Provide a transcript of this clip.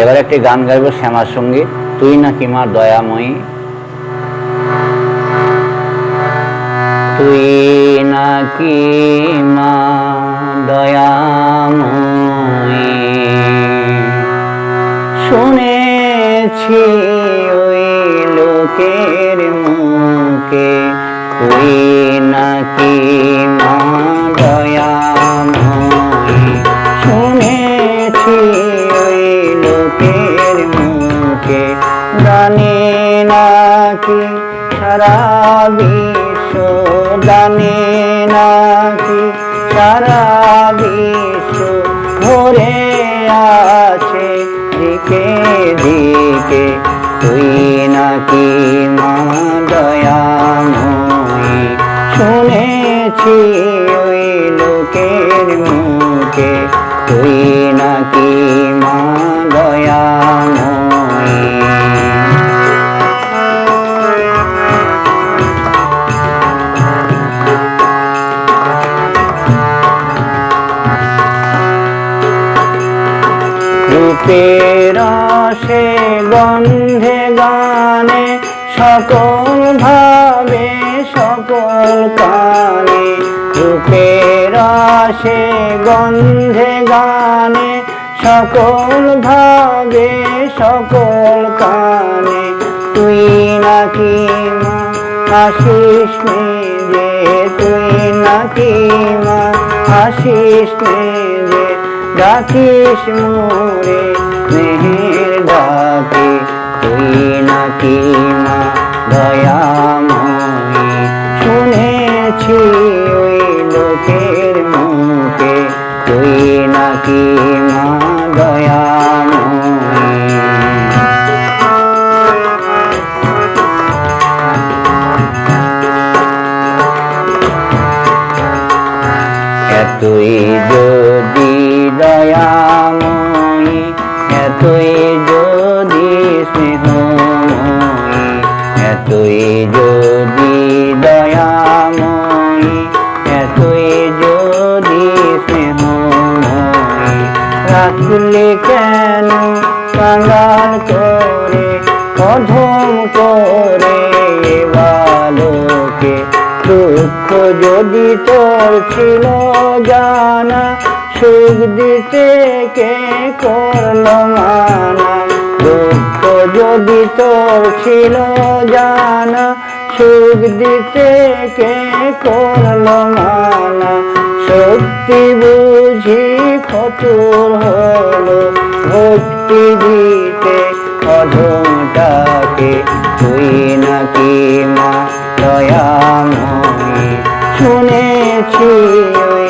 এবার একটি গান গাইব শ্যামার সঙ্গে, তুই নাকি মা দয়াময়ী। তুই নাকি মা দয়াময়ী, শুনেছি ওই লোকের মুখে, তুই নাকি মা দয়াময়ী, শুনেছি ওই লোকের মুখে। জানি নাকি সারা বিশ্ব, জানি নাকি সারা বিশ্ব ভরে আছে দিকে দিকে, তুই নাকি মা দয়াময়ী, শুনেছি ওই লোকের মুখে, তুই নাকি মা দয়াময়ী। রূপের রসে গন্ধে গানে সকল ভাবে সকল কানে, রূপের রসে গন্ধে গানে সকল ভাবে সকল কানে, তুই নাকি মা আসিস নিজে, তুই নাকি মা আসিস নিজে, ডাকিস মোরে স্নেহের ডাকে, তুই নাকি মা দয়াময়ী, শুনেছি ওই লোকের মুখে, তুই নাকি মা দয়াময়ী। এতই যদি দয়াময়ী, এতই যদি স্নেহময়ী, এতই যদি দয়াময়ী, এতই যদি স্নেহময়ী, রাখলে কেন কাঙ্গাল করে অধম করে বালকে, দুঃখ যদি তোর ছিল জানা, সুখ দিতে কে করলো মানা, দুঃখ যদি তোর ছিল জানা, সুখ দিতে কে করলো মানা, সত্যি বুঝি ফতুর হলো ভক্তি দিতে অধমটাকে, তুই নাকি মা দয়াময়ী, শুনেছি ওই